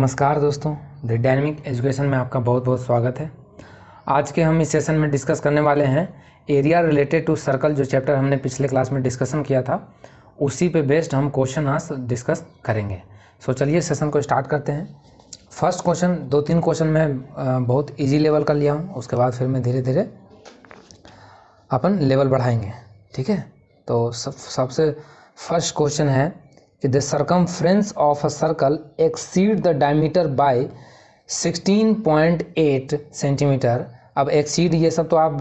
नमस्कार दोस्तों, the dynamic education में आपका बहुत बहुत स्वागत है। आज के हम इस सेशन में डिस्कस करने वाले हैं एरिया रिलेटेड टू सर्कल। जो चैप्टर हमने पिछले क्लास में डिस्कशन किया था उसी पे बेस्ड हम क्वेश्चन आज डिस्कस करेंगे। चलिए सेशन को स्टार्ट करते हैं। फर्स्ट क्वेश्चन, 2-3 क्वेश्चन मैं बहुत ईजी लेवल का लिया हूँ, उसके बाद फिर मैं धीरे धीरे अपन लेवल बढ़ाएंगे। ठीक है, तो सबसे फर्स्ट क्वेश्चन है कि the circumference of a circle exceed the diameter by 16.8 centimetre. अब एक्सीड ये सब तो आप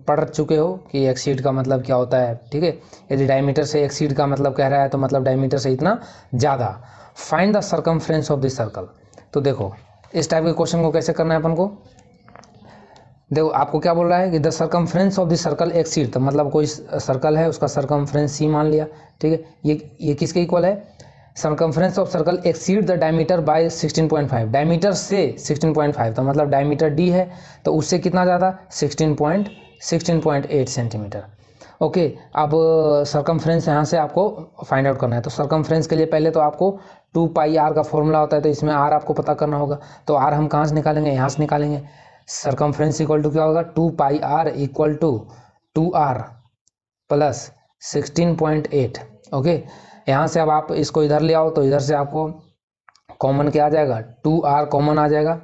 पढ़ चुके हो कि एक्सीड का मतलब क्या होता है। ठीक है, यदि डायमीटर से एक्सीड का मतलब कह रहा है तो मतलब डायमीटर से इतना ज़्यादा। Find the circumference of this circle. तो देखो इस टाइप के क्वेश्चन को कैसे करना है अपन को। देखो आपको क्या बोल रहा है कि the circumference of the circle exceed, तो मतलब कोई सर्कल है उसका सर्कमफ्रेंस सी मान लिया। ठीक है, ये किसके इक्वल है? Circumference of circle exceed the diameter by 16.5। Diameter से 16.5 तो मतलब डायमीटर डी है तो उससे कितना ज़्यादा 16.8 सेंटीमीटर। ओके, अब सर्कमफ्रेंस यहाँ से आपको फाइंड आउट करना है। तो सर्कमफ्रेंस के लिए पहले तो आपको 2πr का फॉर्मूला होता है, तो इसमें r आपको पता करना होगा। तो r हम कहाँ से निकालेंगे? यहाँ से निकालेंगे। सर्कमफ्रेंस इक्वल टू क्या होगा? 2πr equal to 2r plus 16.8। Okay, यहाँ से अब आप इसको इधर ले आओ तो इधर से आपको कॉमन क्या आ जाएगा? 2r कॉमन आ जाएगा।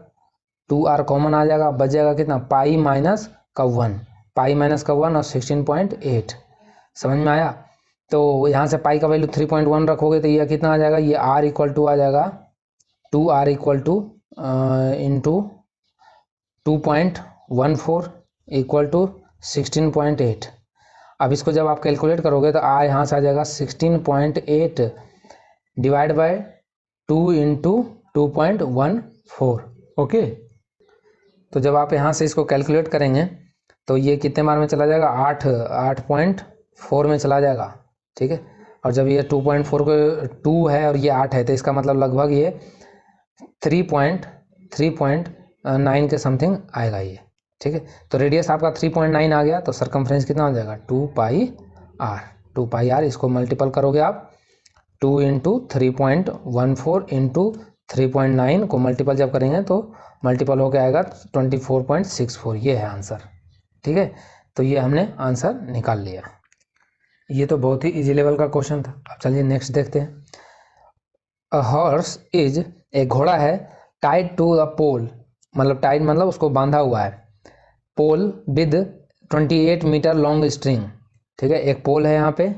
2r कॉमन आ जाएगा, बच जाएगा कितना? पाई माइनस का 1, पाई माइनस का 1 और 16.8। समझ में आया? तो यहाँ से पाई का वैल्यू 3.1 रखोगे तो ये कितना आ जाएगा? ये r इक्वल टू आ जाएगा 2r equal to into 2.14 equal to 16.8। अब इसको जब आप कैलकुलेट करोगे तो r यहाँ से आ जाएगा 16.8 डिवाइड बाय 2 इंटू 2.14। ओके, तो जब आप यहाँ से इसको कैलकुलेट करेंगे तो ये कितने बार में चला जाएगा? 8.4 में चला जाएगा। ठीक है, और जब ये 2.4 को 2 है और ये 8 है तो इसका मतलब लगभग ये 3.9 के समथिंग आएगा ये। ठीक है, तो रेडियस आपका 3.9 आ गया तो सर्कमफ्रेंस कितना हो जाएगा? 2πr। 2πr इसको मल्टीपल करोगे आप 2 इंटू 3.14 इंटू 3.9 को मल्टीपल जब करेंगे तो मल्टीपल होकर आएगा 24.64। ये है आंसर। ठीक है, तो ये हमने आंसर निकाल लिया। ये तो बहुत ही इजी लेवल का क्वेश्चन था। अब चलिए नेक्स्ट देखते हैं। अ हॉर्स इज, एक घोड़ा है, टाइड टू द पोल, मतलब टाइड मतलब उसको बांधा हुआ है, पोल विद 28 मीटर लॉन्ग स्ट्रिंग। ठीक है, एक पोल है यहाँ पे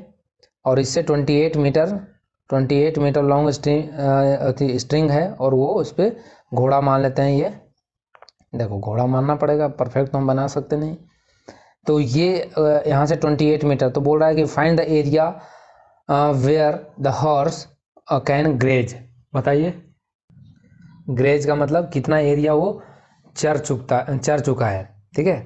और इससे 28 मीटर लॉन्ग स्ट्रिंग है और वो उस पर घोड़ा मान लेते हैं। ये देखो घोड़ा मानना पड़ेगा, परफेक्ट तो हम बना सकते नहीं। तो ये यहाँ से 28 मीटर, तो बोल रहा है कि find the area where the horse can graze. बताइए, ग्रेज का मतलब कितना एरिया वो चर चुका है। ठीक है,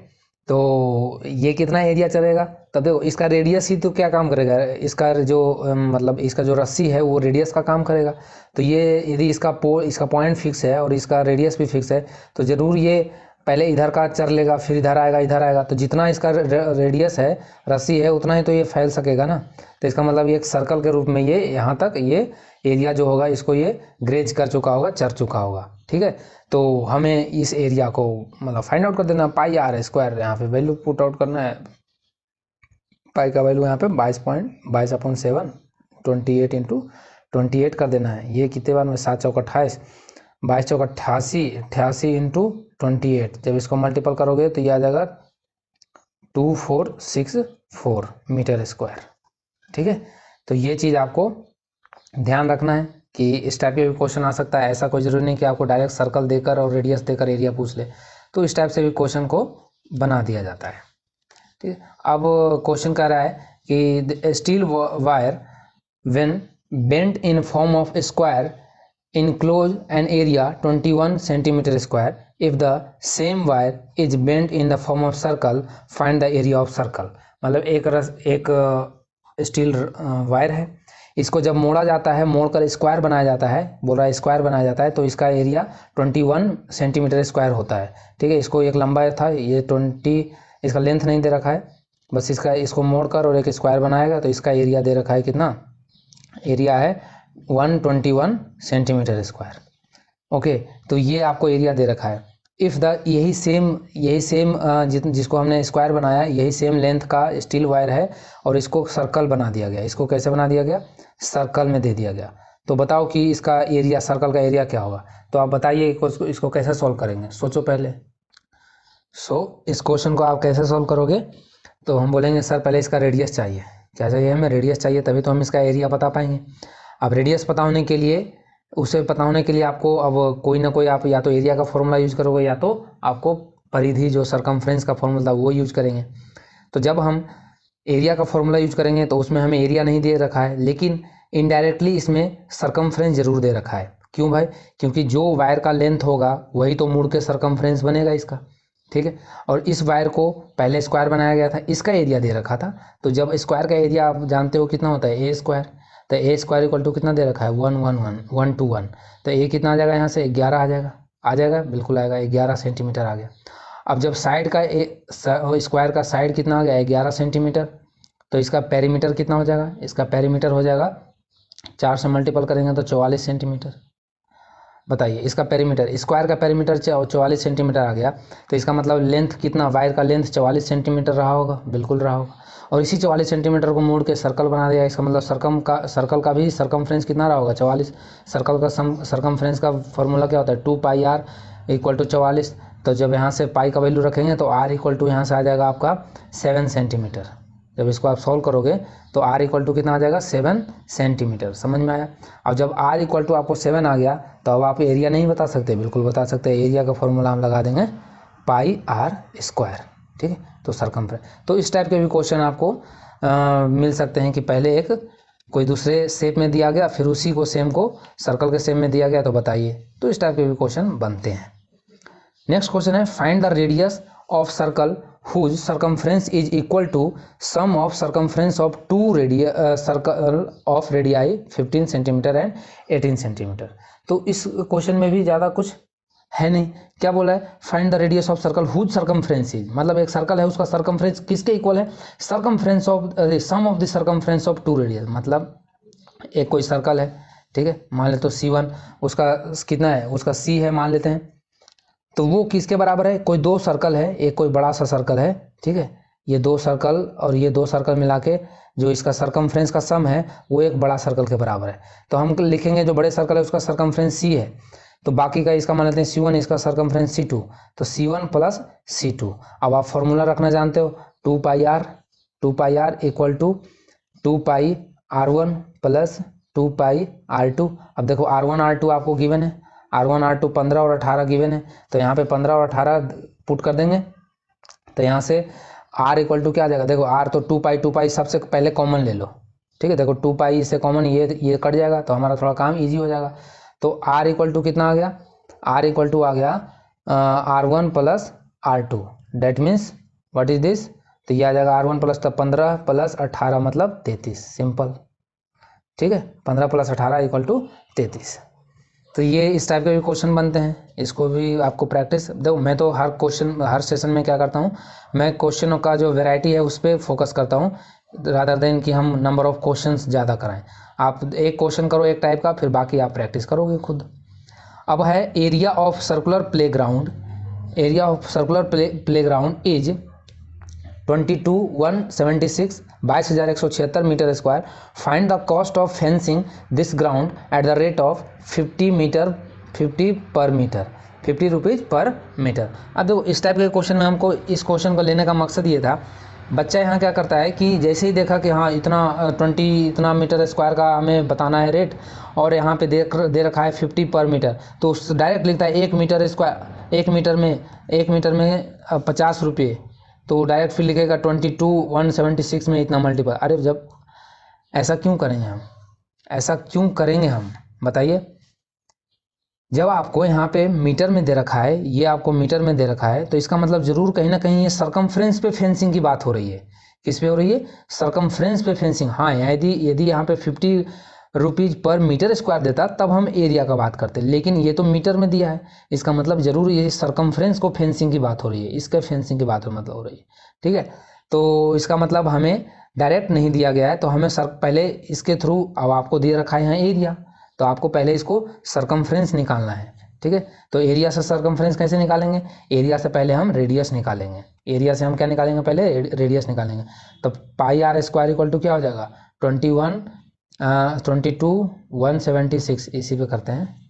तो ये कितना एरिया चलेगा? तब देखो इसका रेडियस ही तो क्या काम करेगा, इसका जो मतलब इसका जो रस्सी है वो रेडियस का काम करेगा। तो ये यदि इसका पॉइंट फिक्स है और इसका रेडियस भी फिक्स है तो ज़रूर ये पहले इधर का चर लेगा, फिर इधर आएगा। तो जितना इसका रेडियस है, रस्सी है, उतना ही तो ये फैल सकेगा ना। तो इसका मतलब ये एक सर्कल के रूप में ये यहाँ तक ये एरिया जो होगा इसको ये ग्रेज कर चुका होगा, चर चुका होगा। ठीक है, तो हमें इस एरिया को मतलब फाइंड आउट कर देना। पाई आर स्क्वायर यहाँ पे वैल्यू पुट आउट करना है। पाई का वैल्यू यहाँ पे 22.7 28 इंटू 28 कर देना है। ये कितने बार में? 7 चौक 28, 22 चौक 88, 88 इंटू 28। जब इसको मल्टीपल करोगे तो ये आ जाएगा 2464 मीटर स्क्वायर। ठीक है, तो ये चीज़ आपको ध्यान रखना है कि इस टाइप के भी क्वेश्चन आ सकता है। ऐसा कोई जरूरी नहीं कि आपको डायरेक्ट सर्कल देकर और रेडियस देकर एरिया पूछ ले, तो इस टाइप से भी क्वेश्चन को बना दिया जाता है। ठीक है, अब क्वेश्चन कह रहा है कि steel wire when bent in form of square enclose an area 21 centimetre square. If the same wire is bent in the form of circle find the area of circle. मतलब एक स्टील वायर है, इसको जब मोड़ा जाता है, मोड़कर square बनाया जाता है, बोल रहा है स्क्वायर बनाया जाता है, तो इसका एरिया 21 सेंटीमीटर स्क्वायर होता है। ठीक है, इसको एक लंबा था, ये 20, इसका लेंथ नहीं दे रखा है, बस इसको मोड़कर और एक स्क्वायर बनाएगा तो इसका एरिया दे रखा है। कितना एरिया है? 121 सेंटीमीटर स्क्वायर। ओके, तो ये आपको एरिया दे रखा है। इफ़ द यही सेम जिसको हमने स्क्वायर बनाया, यही सेम लेंथ का स्टील वायर है और इसको सर्कल बना दिया गया। इसको कैसे बना दिया गया? सर्कल में दे दिया गया। तो बताओ कि इसका एरिया, सर्कल का एरिया क्या होगा? तो आप बताइए इसको कैसे सॉल्व करेंगे, सोचो पहले। इस क्वेश्चन को आप कैसे सॉल्व करोगे? तो हम बोलेंगे सर पहले इसका रेडियस चाहिए। क्या चाहिए हमें? रेडियस चाहिए, तभी तो हम इसका एरिया बता पाएंगे। अब रेडियस पता होने के लिए, उसे पता होने के लिए आपको अब कोई ना कोई, आप या तो एरिया का फॉर्मूला यूज करोगे या तो आपको परिधि जो सरकमफ्रेंस का फॉर्मूला था वो यूज करेंगे। तो जब हम एरिया का फॉर्मूला यूज करेंगे तो उसमें हमें एरिया नहीं दे रखा है, लेकिन इनडायरेक्टली इसमें सरकमफ्रेंस जरूर दे रखा है। क्यों भाई? क्योंकि जो वायर का लेंथ होगा वही तो मुड़ के सरकमफ्रेंस बनेगा इसका, ठीक है। और इस वायर को पहले स्क्वायर बनाया गया था, इसका एरिया दे रखा था। तो जब स्क्वायर का एरिया आप जानते हो कितना होता है, ए स्क्वायर। तो ए स्क्वायर इक्वल टू कितना दे रखा है? 1 तो ए कितना आ जाएगा यहाँ से? 11 आ जाएगा। आ जाएगा, बिल्कुल आएगा, 11 सेंटीमीटर आ गया। अब जब साइड का स्क्वायर का साइड कितना आ गया? 11 सेंटीमीटर। तो इसका पेरीमीटर कितना हो जाएगा? इसका पेरीमीटर हो जाएगा 4 से मल्टीपल करेंगे तो 44 सेंटीमीटर। बताइए, इसका पेरीमीटर, स्क्वायर का पेरीमीटर 44 सेंटीमीटर आ गया। तो इसका मतलब लेंथ कितना, वायर का लेंथ 44 सेंटीमीटर रहा होगा, बिल्कुल रहा होगा। और इसी 44 सेंटीमीटर को मोड़ के सर्कल बना दिया। इसका मतलब सर्कल का भी सरकमफ्रेंस कितना रहा होगा? 44। सर्कल का सरकमफ्रेंस का फॉर्मूला क्या होता है? 2πr equal to 44। तो जब यहाँ से पाई का वैल्यू रखेंगे तो r इक्वल टू यहाँ से आ जाएगा आपका 7 सेंटीमीटर। जब इसको आप सॉल्व करोगे तो r इक्वल टू कितना आ जाएगा? 7 सेंटीमीटर। समझ में आया? अब जब r इक्वल टू आपको 7 आ गया तो अब आप एरिया नहीं बता सकते? बिल्कुल बता सकते हैं। एरिया का फॉर्मूला हम लगा देंगे πr², ठीक है। तो सरकमफ्रेंस, तो इस टाइप के भी क्वेश्चन आपको मिल सकते हैं कि पहले एक कोई दूसरे शेप में दिया गया, फिर उसी को सेम को सर्कल के शेप में दिया गया, तो बताइए। तो इस टाइप के भी क्वेश्चन बनते हैं। नेक्स्ट क्वेश्चन है, find the radius of circle whose circumference is equal to sum of circumference of two circle of radii 15 centimetre and 18 centimetre. तो इस क्वेश्चन में भी ज़्यादा कुछ है नहीं। क्या बोला है? Find the radius of circle whose circumference is, मतलब एक सर्कल है, उसका सर्कमफ्रेंस किसके इक्वल है? Circumference of sum of the circumference of two radius. मतलब एक कोई सर्कल है, ठीक है, मान लेते तो C1, उसका कितना है? उसका C है मान लेते हैं। तो वो किसके बराबर है? कोई दो सर्कल है, एक कोई बड़ा सा सर्कल है, ठीक है। ये दो सर्कल और ये दो सर्कल मिला के जो इसका सरकमफ्रेंस का सम है वो एक बड़ा सर्कल के बराबर है। तो हम लिखेंगे जो बड़े सर्कल है उसका सरकमफ्रेंस C है, तो बाकी का इसका मान लेते हैं C1, इसका सरकमफ्रेंस C2, तो C1 प्लस C2। अब आप फॉर्मूला रखना जानते हो, 2πr equal to 2πr1 plus 2πr2। अब देखो R1 R2 आपको गिवन है, R1 R2 15 और 18 गिवन है, तो यहाँ पे 15 और 18 पुट कर देंगे। तो यहाँ से R इक्वल टू क्या आ जाएगा? देखो R तो 2π सबसे पहले कॉमन ले लो, ठीक है। देखो 2π से कॉमन ये कट जाएगा तो हमारा थोड़ा काम इजी हो जाएगा। तो R इक्वल टू कितना आ गया? R इक्वल टू आ गया R1 plus R2, that means what is this? तो ये आ जाएगा R1 प्लस 15 प्लस 18 मतलब 33, सिंपल, ठीक है। 15 प्लस 18 इक्वल टू 33। तो ये इस टाइप के भी क्वेश्चन बनते हैं, इसको भी आपको प्रैक्टिस। देखो मैं तो हर सेशन में क्या करता हूँ, मैं क्वेश्चनों का जो वैरायटी है उस पर फोकस करता हूँ, रादर देन कि हम नंबर ऑफ क्वेश्चंस ज़्यादा कराएं। आप एक क्वेश्चन करो एक टाइप का, फिर बाकी आप प्रैक्टिस करोगे खुद। अब है area of circular playground. Area of circular playground is 22,176 metre square. Find the cost of fencing this ground at the rate of 50 per metre, 50 rupees पर मीटर। अब देखो इस टाइप के क्वेश्चन में हमको इस क्वेश्चन को लेने का मकसद ये था, बच्चा यहाँ क्या करता है कि जैसे ही देखा कि हाँ इतना मीटर स्क्वायर का हमें बताना है रेट, और यहाँ पे दे रखा है 50 पर मीटर, तो डायरेक्ट लिखता है 1 मीटर स्क्वायर, 1 मीटर में 50 रुपये, तो डायरेक्ट फिर लिखेगा 22,176 में इतना मल्टीपल। अरे जब ऐसा क्यों करेंगे हम बताइए। जब आपको यहाँ पे मीटर में दे रखा है, ये आपको मीटर में दे रखा है, तो इसका मतलब जरूर कहीं ना कहीं ये सरकमफ्रेंस पे फेंसिंग की बात हो रही है। किस पे हो रही है? सरकमफ्रेंस पे फेंसिंग। हाँ, यदि यहाँ पे 50 रुपीज़ पर मीटर स्क्वायर देता तब हम एरिया का बात करते, लेकिन ये तो मीटर में दिया है, इसका मतलब जरूर ये सरकमफ्रेंस को फेंसिंग की बात हो रही है, इसके फेंसिंग की बात मतलब हो रही है, ठीक है। तो इसका मतलब हमें डायरेक्ट नहीं दिया गया है, तो हमें पहले इसके थ्रू, अब आपको दिया रखा है यहाँ एरिया, तो आपको पहले इसको सरकमफ्रेंस निकालना है, ठीक है। तो एरिया से सर्कमफ्रेंस कैसे निकालेंगे, एरिया से पहले हम रेडियस निकालेंगे, एरिया से हम क्या निकालेंगे, पहले रेडियस निकालेंगे। तो पाई आर स्क्वायर इक्वल टू क्या हो जाएगा 22,176, इसी पे करते हैं।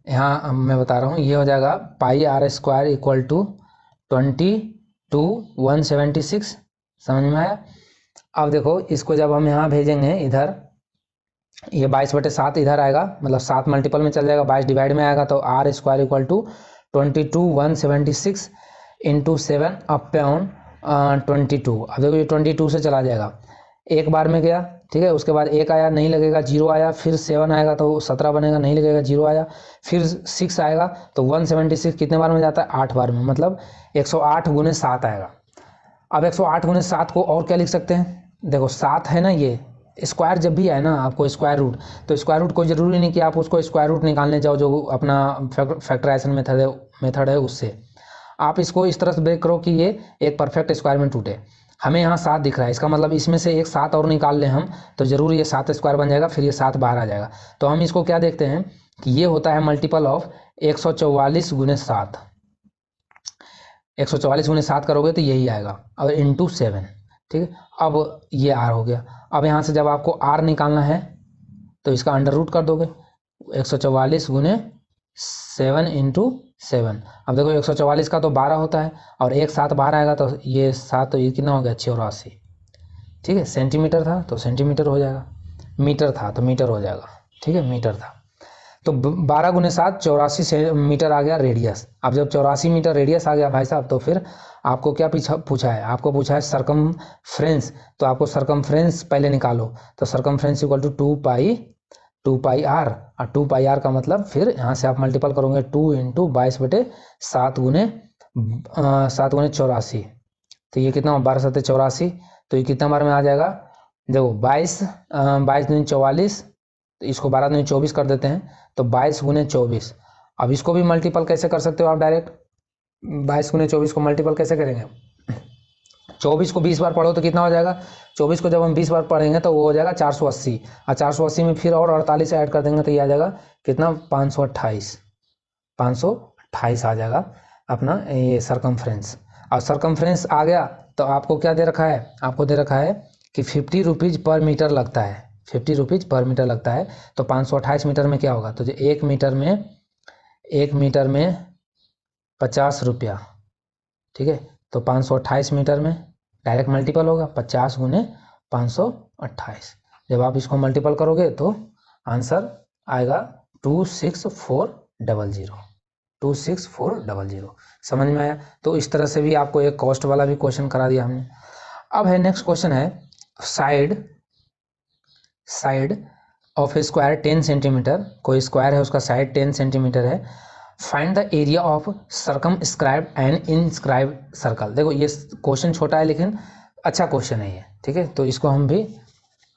यहाँ मैं बता रहा हूँ, ये हो जाएगा पाई आर स्क्वायर इक्वल टू 22,176, समझ में आया। अब देखो इसको जब हम यहाँ भेजेंगे इधर, ये 22/7 इधर आएगा, मतलब 7 मल्टीपल में चल जाएगा, 22 डिवाइड में आएगा, तो R square equal to 22,176 into 7 upon 22। अब देखो ये 22 से चला जाएगा, एक बार में गया, ठीक है। उसके बाद एक आया नहीं लगेगा, 0 आया, फिर 7 आएगा तो 17 बनेगा, नहीं लगेगा, 0 आया, फिर 6 आएगा तो 176 कितने बार में जाता है, 8 बार में, मतलब 108 गुने 7 आएगा। अब 108 गुने 7 को और क्या लिख सकते हैं, देखो 7 है ना, ये स्क्वायर जब भी है ना आपको स्क्वायर रूट, तो स्क्वायर रूट कोई ज़रूरी नहीं कि आप उसको स्क्वायर रूट निकालने जाओ, जो अपना फैक्टराइजेशन मेथड है उससे। आप इसको इस तरह से ब्रेक करो कि ये एक परफेक्ट स्क्वायर में टूटे। हमें यहाँ 7 दिख रहा है, इसका मतलब इसमें से एक 7 और निकाल लें हम, तो ज़रूर ये 7 स्क्वायर बन जाएगा, फिर ये 7 बाहर आ जाएगा। तो हम इसको क्या देखते हैं कि ये होता है मल्टीपल ऑफ 144 गुने 7, 144 गुने 7 करोगे तो यही आएगा, और इंटू 7, ठीक है। अब ये आर हो गया। अब यहाँ से जब आपको आर निकालना है तो इसका अंडर रूट कर दोगे, 144 गुने 7 इंटू 7। अब देखो 144 का तो 12 होता है, और एक 7 बाहर आएगा, तो ये 7, तो ये कितना हो गया 84, ठीक है। सेंटीमीटर था तो सेंटीमीटर हो जाएगा, मीटर था तो मीटर हो जाएगा, ठीक है, मीटर था। तो 12 गुने 7 84 मीटर आ गया रेडियस। अब जब 84 मीटर रेडियस आ गया भाई साहब, तो फिर आपको क्या पूछा है, आपको पूछा है सरकमफ्रेंस, तो आपको सरकमफ्रेंस पहले निकालो। तो circumference equal to 2 pi R, और 2 पाई आर का मतलब फिर यहाँ से आप मल्टीपल करोगे 2 इंटू 22/7 गुने 84, तो ये कितना 12 × 7 = 84, तो ये कितना बार में आ जाएगा, देखो 22 दूनी 44, तो इसको 12 दूनी 24 कर देते हैं, तो 22 गुने 24। अब इसको भी मल्टीपल कैसे कर सकते हो आप डायरेक्ट, 22 गुने 24 को मल्टीपल कैसे करेंगे, 24 को 20 बार पढ़ो तो कितना हो जाएगा, 24 को जब हम 20 बार पढ़ेंगे तो वो हो जाएगा 480, और 480 में फिर और 48 ऐड कर देंगे तो ये आ जाएगा कितना 528 आ जाएगा अपना ये सरकमफ्रेंस। और सरकमफ्रेंस आ गया तो आपको क्या दे रखा है, आपको दे रखा है कि 50 रुपीज़ पर मीटर लगता है, 50 रुपीज़ पर मीटर लगता है। तो 528 मीटर में क्या होगा, तो जो 1 मीटर में 50 रुपया, ठीक है। तो 528 मीटर में डायरेक्ट मल्टीपल होगा, 50 गुने 528। जब आप इसको मल्टीपल करोगे तो आंसर आएगा 26400। समझ में आया। तो इस तरह से भी आपको एक कॉस्ट वाला भी क्वेश्चन करा दिया हमने। अब है नेक्स्ट क्वेश्चन है side of A square 10 centimetre, कोई स्क्वायर है उसका साइड 10 सेंटीमीटर है, find the area of circumscribed and inscribed circle. देखो ये क्वेश्चन छोटा है लेकिन अच्छा क्वेश्चन है ये, ठीक है। तो इसको हम भी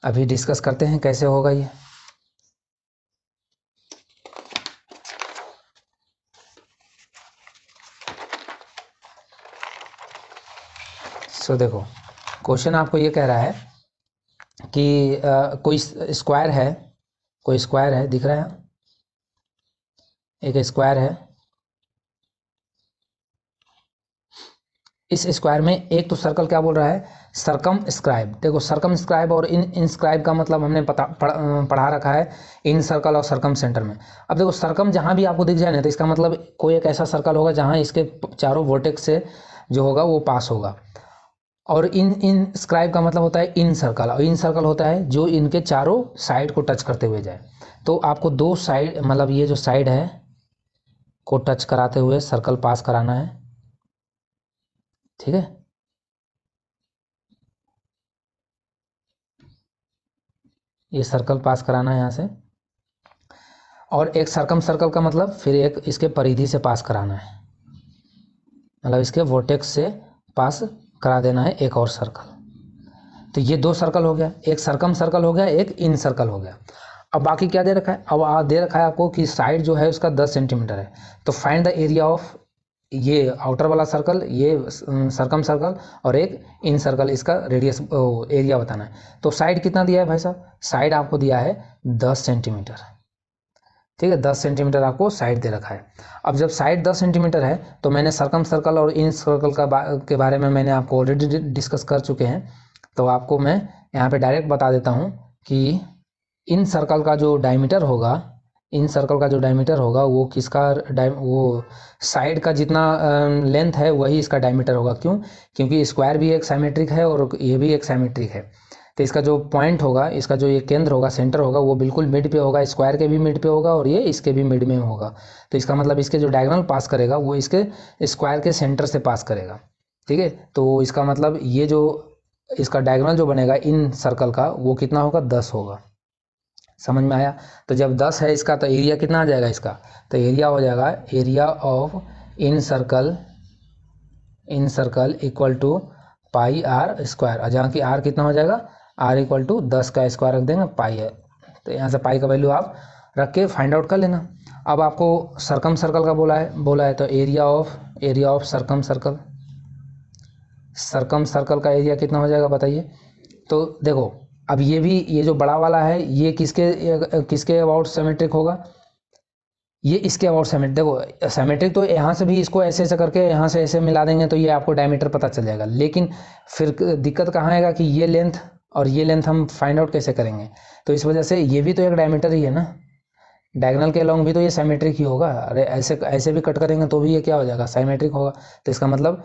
अभी डिस्कस करते हैं कैसे होगा ये। सो देखो क्वेश्चन आपको ये कह रहा है कि कोई स्क्वायर है, दिख रहा है, एक स्क्वायर है, इस स्क्वायर में एक तो सर्कल क्या बोल रहा है, सर्कमस्क्राइब। देखो सर्कमस्क्राइब और इनस्क्राइब का मतलब हमने पढ़ा रखा है इन सर्कल और सर्कम सेंटर में। अब देखो सर्कम जहाँ भी आपको दिख जाए ना, तो इसका मतलब कोई एक ऐसा सर्कल होगा जहाँ इसके चारों वर्टेक्स से जो होगा वो पास होगा। और इनस्क्राइब का मतलब होता है इन सर्कल, और इन सर्कल होता है जो इनके चारों साइड को टच करते हुए जाए। तो आपको दो साइड, मतलब ये जो साइड है को टच कराते हुए सर्कल पास कराना है, ठीक है। ये सर्कल पास कराना है यहाँ से, और एक सर्कम सर्कल का मतलब फिर एक इसके परिधि से पास कराना है, मतलब इसके वर्टेक्स से पास करा देना है एक और सर्कल। तो ये दो सर्कल हो गया, एक सर्कम सर्कल हो गया, एक इन सर्कल हो गया। अब बाकी क्या दे रखा है, अब दे रखा है आपको कि साइड जो है उसका 10 सेंटीमीटर है। तो फाइंड द एरिया ऑफ ये आउटर वाला सर्कल, ये सर्कम सर्कल, और एक इन सर्कल, इसका रेडियस एरिया बताना है। तो साइड कितना दिया है भाई साहब, साइड आपको दिया है 10 सेंटीमीटर, ठीक है, 10 सेंटीमीटर आपको साइड दे रखा है। अब जब साइड 10 सेंटीमीटर है तो मैंने सर्कम सर्कल और इन सर्कल के बारे में मैंने आपको ऑलरेडी डिस्कस कर चुके हैं, तो आपको मैं यहाँ पे डायरेक्ट बता देता हूँ कि इन सर्कल का जो डायमीटर होगा, इन सर्कल का जो डायमीटर होगा वो किसका वो साइड का जितना लेंथ है वही इसका डायमीटर होगा। क्यों? क्योंकि स्क्वायर भी एक साइमेट्रिक है और ये भी एक साइमेट्रिक है। तो इसका जो पॉइंट होगा, इसका जो ये केंद्र होगा, सेंटर होगा, वो बिल्कुल मिड पे होगा, स्क्वायर के भी मिड पे होगा और ये इसके भी मिड में होगा। तो इसका मतलब इसके जो डायगोनल पास करेगा वो इसके स्क्वायर के सेंटर से पास करेगा। ठीक है, तो इसका मतलब ये जो इसका डायगोनल जो बनेगा इन सर्कल का वो कितना होगा? 10 होगा। समझ में आया? तो जब 10 है इसका तो एरिया कितना आ जाएगा इसका? तो एरिया हो जाएगा area of in circle equal to pi R square, जहाँ की आर कितना हो जाएगा? आर इक्वल टू 10 का स्क्वायर रख देंगे, पाई है। तो यहाँ से पाई का वैल्यू आप रख के फाइंड आउट कर लेना। अब आपको सर्कम सर्कल का बोला है तो एरिया ऑफ सर्कम सर्कल का एरिया कितना हो जाएगा बताइए? तो देखो अब ये जो बड़ा वाला है ये किसके अबाउट सिमेट्रिक होगा? ये इसके अबाउट सिमेट्रिक। देखो सिमेट्रिक तो यहाँ से भी इसको ऐसे ऐसे करके यहाँ से ऐसे मिला देंगे तो ये आपको डायमीटर पता चल जाएगा। लेकिन फिर दिक्कत कहाँ आएगा कि ये लेंथ और ये लेंथ हम फाइंड आउट कैसे करेंगे? तो इस वजह से ये भी तो एक डायमीटर ही है ना, डायगोनल के अलॉन्ग भी तो ये सिमेट्रिक ही होगा। अरे ऐसे भी कट करेंगे तो भी ये क्या हो जाएगा? सिमेट्रिक होगा। तो इसका मतलब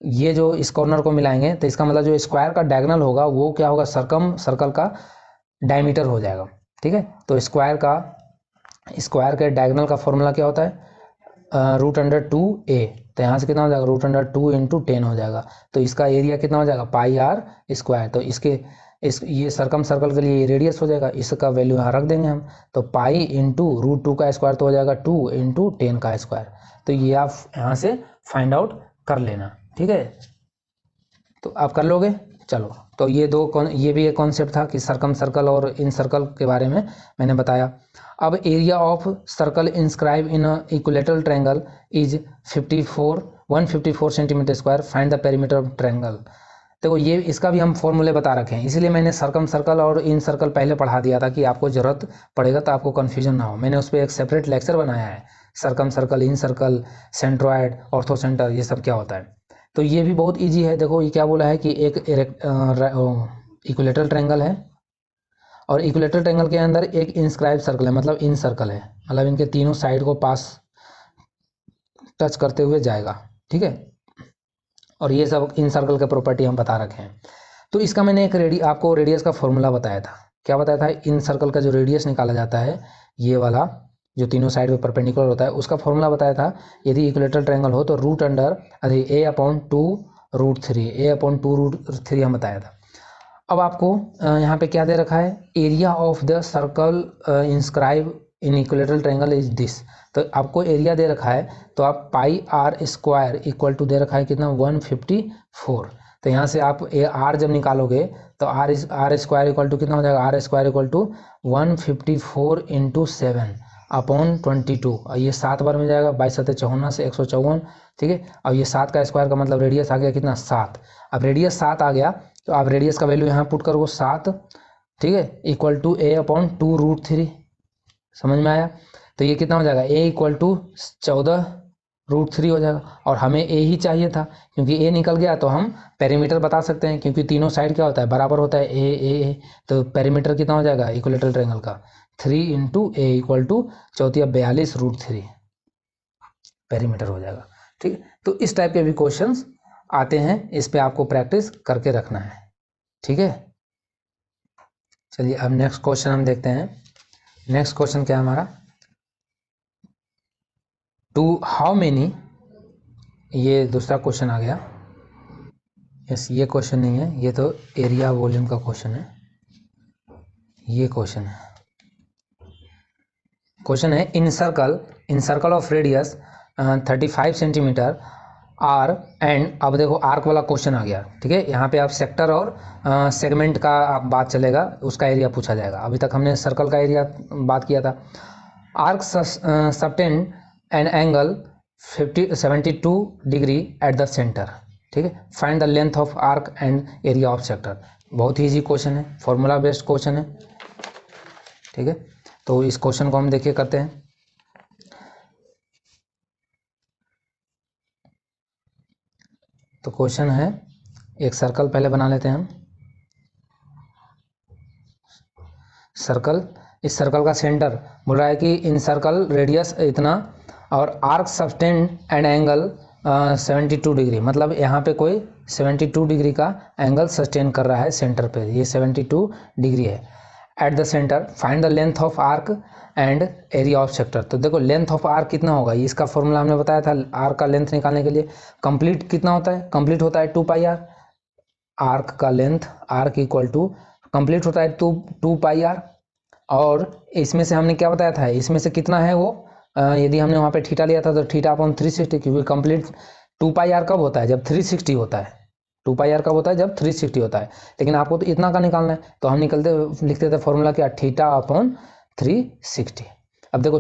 ये जो इस कॉर्नर को मिलाएंगे तो इसका मतलब जो स्क्वायर का डायगोनल होगा वो क्या होगा? सर्कल का डायमीटर हो जाएगा। ठीक है, तो स्क्वायर के डायगोनल का फॉर्मूला क्या होता है? √2a। तो यहाँ से कितना हो जाएगा? √2 इंटू 10 हो जाएगा। तो इसका एरिया कितना हो जाएगा? पाई आर स्क्वायर। तो ये सर्कम सर्कल के लिए रेडियस हो जाएगा, इसका वैल्यू यहाँ रख देंगे हम। तो पाई इंटू √2 का स्क्वायर तो हो जाएगा 2 इंटू 10 का स्क्वायर। तो ये आप यहाँ से फाइंड आउट कर लेना। ठीक है, तो आप कर लोगे। चलो, तो ये भी एक कॉन्सेप्ट था कि सर्कम सर्कल और इन सर्कल के बारे में मैंने बताया। अब area of circle inscribe in equilateral triangle is 154 centimetre square, find the perimeter of triangle. देखो ये इसका भी हम फॉर्मूले बता रखे हैं, इसीलिए मैंने सर्कम सर्कल और इन सर्कल पहले पढ़ा दिया था कि आपको ज़रूरत पड़ेगा तो आपको कन्फ्यूजन ना हो। मैंने उस पर एक सेपरेट लेक्चर बनाया है, सर्कम सर्कल, इन सर्कल, सेंट्रॉयड, ऑर्थोसेंटर, ये सब क्या होता है। तो ये भी बहुत इजी है। देखो ये क्या बोला है कि एक इक्विलेटरल ट्रायंगल है और इक्विलेटरल ट्रायंगल के अंदर एक इंस्क्राइब सर्कल है, मतलब इन सर्कल है, मतलब इनके तीनों साइड को पास टच करते हुए जाएगा। ठीक है, और ये सब इन सर्कल के प्रॉपर्टी हम बता रखे हैं। तो इसका मैंने आपको रेडियस का फॉर्मूला बताया था। क्या बताया था? इन सर्कल का जो रेडियस निकाला जाता है, ये वाला जो तीनों साइड पे परपेंडिकुलर होता है, उसका फॉर्मूला बताया था। यदि इक्विलेटरल ट्रायंगल हो तो a/2√3 हम बताया था। अब आपको यहाँ पे क्या दे रखा है? Area of the circle inscribe in equilateral triangle is this. तो आपको एरिया दे रखा है तो आप पाई आर स्क्वायर इक्वल टू दे रखा है कितना? 154। तो यहाँ से आप आर जब निकालोगे तो आर स्क्वायर इक्वल टू कितना हो जाएगा? R square equal to 154 into 7/22। और ये 7 बार में जाएगा, 22×7 = 54 से 154। ठीक है, अब ये 7 का स्क्वायर का मतलब रेडियस आ गया कितना? 7। अब रेडियस 7 आ गया तो आप रेडियस का वैल्यू यहाँ पुट करोगे 7। ठीक है, इक्वल टू a/2√3। समझ में आया? तो ये कितना हो जाएगा? a इक्वल टू 14√3 हो जाएगा। और हमें a ही चाहिए था, क्योंकि a निकल गया तो हम पेरीमीटर बता सकते हैं, क्योंकि तीनों साइड क्या होता है? बराबर होता है, a। तो पेरीमीटर कितना हो जाएगा इक्विलेटरल ट्रायंगल का? 3 into a equal to 42√3 perimeter हो जाएगा। ठीक है, तो इस टाइप के भी क्वेश्चंस आते हैं, इस पे आपको प्रैक्टिस करके रखना है। ठीक है, चलिए अब नेक्स्ट क्वेश्चन हम देखते हैं। नेक्स्ट क्वेश्चन क्या है हमारा? टू हाउ मेनी, ये दूसरा क्वेश्चन आ गया। यस, ये क्वेश्चन नहीं है, ये तो एरिया वॉल्यूम का क्वेश्चन है। ये क्वेश्चन है in circle of radius 35 centimetre R and. अब देखो आर्क वाला क्वेश्चन आ गया। ठीक है, यहाँ पे आप सेक्टर और सेगमेंट का आप बात चलेगा, उसका एरिया पूछा जाएगा। अभी तक हमने सर्कल का एरिया बात किया था। Arc subtend an angle 72 degree at the centre. ठीक है, find the length of arc and area of sector. बहुत ही ईजी क्वेश्चन है, फॉर्मूला बेस्ड क्वेश्चन है। ठीक है, तो इस क्वेश्चन को हम देखिए करते हैं। तो क्वेश्चन है, एक सर्कल पहले बना लेते हैं हम। सर्कल, इस सर्कल का सेंटर बोल रहा है कि इन सर्कल रेडियस इतना और arc sustain and angle 72 degree, मतलब यहाँ पे कोई 72 डिग्री का एंगल सस्टेन कर रहा है सेंटर पे, ये 72 डिग्री है। At the centre find the length of arc and area of sector. तो देखो लेंथ ऑफ आर्क कितना होगा, इसका फॉर्मूला हमने बताया था आर्क का लेंथ निकालने के लिए। कंप्लीट कितना होता है, कंप्लीट होता है 2 पाई आर, आर्क का length arc equal to complete होता है 2 पाई आर। और इसमें से हमने क्या बताया था, इसमें से कितना है वो, यदि हमने वहाँ पे थीटा लिया था तो थीटा अपॉन 360, क्योंकि कंप्लीट 2 पाई आर कब होता है, जब 360 होता है। 2 पाई आर कब होता है, जब 360 होता है। लेकिन आपको तो इतना का निकालना है, तो हम लिखते थे फॉर्मूला क्या, थीटा अपॉन 360। अब देखो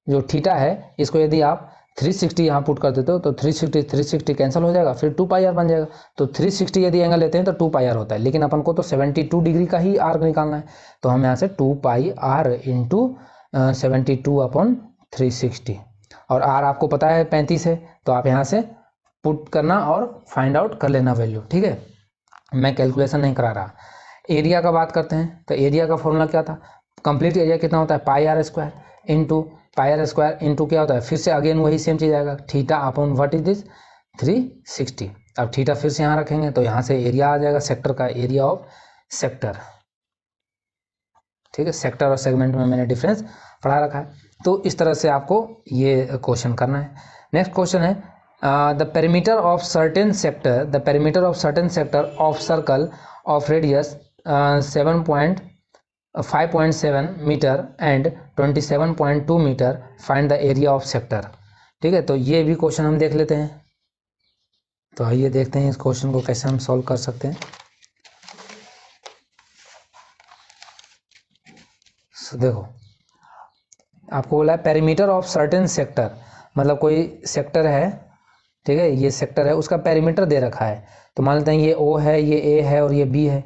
जो थीटा है इसको यदि आप 360 यहाँ पुट कर देते हो तो 360 कैंसिल हो जाएगा, फिर 2 पाई आर बन जाएगा। तो 360 यदि एंगल लेते हैं तो 2 पाई आर होता है, लेकिन अपन को तो 72 डिग्री का ही आर्क निकालना है। तो हम यहाँ से 2 पाई आर इंटू 72 अपॉन 360, और आर आपको पता है 35 है, तो आप यहाँ से पुट करना और फाइंड आउट कर लेना वैल्यू, ठीक है। मैं कैलकुलेशन नहीं करा रहा। एरिया का बात करते हैं, तो एरिया का फॉर्मूला क्या था, कंप्लीट एरिया कितना होता है, pi R square into pi R square into क्या होता है, फिर से अगेन वही सेम चीज़ आएगा, theta upon what is this 360। अब थीटा फिर से यहाँ रखेंगे तो यहाँ से एरिया आ जाएगा सेक्टर का, एरिया ऑफ सेक्टर, ठीक है। सेक्टर और सेगमेंट में मैंने डिफरेंस पढ़ा रखा है। तो इस तरह से आपको ये क्वेश्चन करना है। नेक्स्ट क्वेश्चन है, the perimeter of certain sector, the perimeter of certain sector of circle of radius 5.7 metre and 27.2 metre, find the area of sector, ठीक है। तो ये भी क्वेश्चन हम देख लेते हैं। तो आइए देखते हैं इस क्वेश्चन को कैसे हम सॉल्व कर सकते हैं। देखो आपको बोला है पेरीमीटर ऑफ सर्टेन सेक्टर, मतलब कोई सेक्टर है, ठीक है, ये सेक्टर है, उसका पेरीमीटर दे रखा है। तो मान लेते हैं ये ओ है, ये ए है और ये बी है।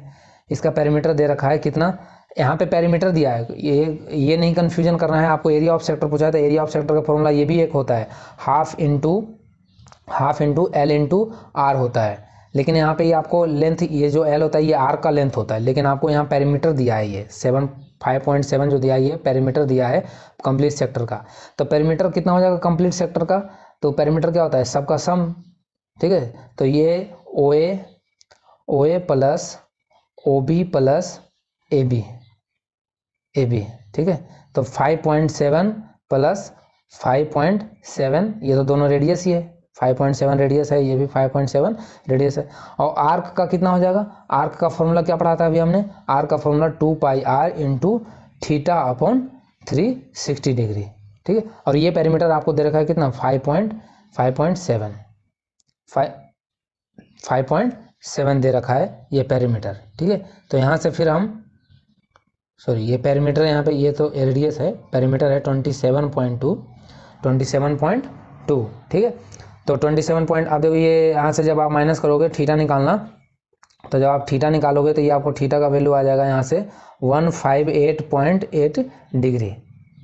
इसका पेरीमीटर दे रखा है कितना, यहाँ पे पेरीमीटर दिया है, ये नहीं कन्फ्यूजन करना है आपको। एरिया ऑफ सेक्टर पूछा है तो एरिया ऑफ सेक्टर का फॉर्मूला ये भी एक होता है, half into L into R होता है। लेकिन यहाँ पे ये आपको लेंथ, ये जो एल होता है ये आर का लेंथ होता है, लेकिन आपको यहाँ पेरीमीटर दिया है, ये 5.7 जो दिया है ये पेरीमीटर दिया है कंप्लीट सेक्टर का। तो पेरीमीटर कितना हो जाएगा कंप्लीट सेक्टर का, तो पेरीमीटर क्या होता है, सबका सम, ठीक है। तो ये O A plus O B plus A B, ठीक है। तो 5.7 प्लस 5.7, ये तो दोनों रेडियस ही है, 5.7 रेडियस है, ये भी 5.7 रेडियस है। और आर्क का कितना हो जाएगा, आर्क का फॉर्मूला क्या पढ़ा था अभी हमने, आर्क का formula 2 pi R into theta upon 360 degree, ठीक है। और ये पेरीमीटर आपको दे रखा है कितना, 5.7 दे रखा है ये पेरीमीटर, ठीक है। तो यहाँ से फिर हम, सॉरी ये पेरीमीटर यहाँ पे, ये तो रेडियस है, पेरीमीटर है 27.2, ठीक है। तो 27 पॉइंट, अब देखो ये यहाँ से जब आप माइनस करोगे थीटा निकालना, तो जब आप थीटा निकालोगे तो ये आपको थीटा का वैल्यू आ जाएगा यहाँ से 158.8 डिग्री,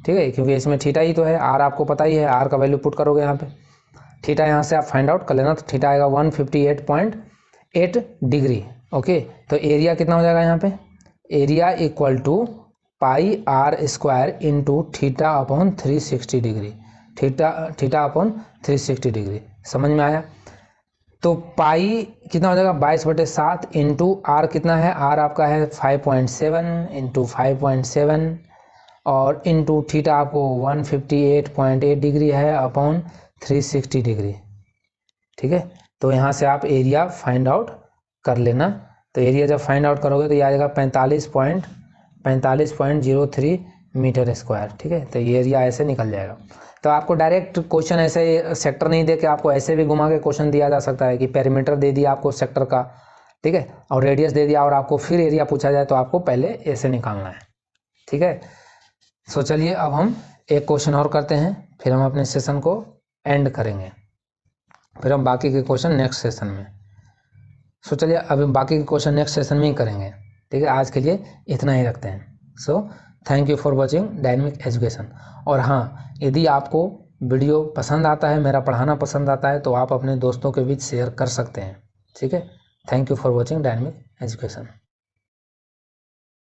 ठीक है, क्योंकि इसमें थीटा ही तो है, आर आपको पता ही है, आर का वैल्यू पुट करोगे यहाँ पे, थीटा यहाँ से आप फाइंड आउट कर लेना, तो थीटा आएगा 158.8 डिग्री, ओके। तो एरिया कितना हो जाएगा यहाँ पे, area equal to pi R square into theta upon 360 degree, theta upon 360 degree, समझ में आया। तो पाई कितना हो जाएगा 22/7 इंटू आर कितना है, आर आपका है 5.7 इंटू 5.7 और इंटू थीटा आपको 158.8 डिग्री है अपॉन 360 डिग्री, ठीक है। तो यहाँ से आप एरिया फाइंड आउट कर लेना। तो एरिया जब फाइंड आउट करोगे तो ये आ जाएगा 45.03 मीटर स्क्वायर, ठीक है। तो ये एरिया ऐसे निकल जाएगा। तो आपको डायरेक्ट क्वेश्चन ऐसे सेक्टर नहीं दे के आपको ऐसे भी घुमा के क्वेश्चन दिया जा सकता है कि पेरीमीटर दे दिया आपको सेक्टर का, ठीक है, और रेडियस दे दिया और आपको फिर एरिया पूछा जाए तो आपको पहले ऐसे निकालना है, ठीक है। सो चलिए अब हम एक क्वेश्चन और करते हैं, फिर हम अपने सेशन को एंड करेंगे, फिर हम बाकी के क्वेश्चन नेक्स्ट सेशन में। सो चलिए अभी बाकी के क्वेश्चन नेक्स्ट सेशन में ही करेंगे, ठीक है। आज के लिए इतना ही रखते हैं। So thank you for watching dynamic education. और हाँ, यदि आपको वीडियो पसंद आता है, मेरा पढ़ाना पसंद आता है, तो आप अपने दोस्तों के बीच शेयर कर सकते हैं। ठीक है, thank you for watching dynamic education.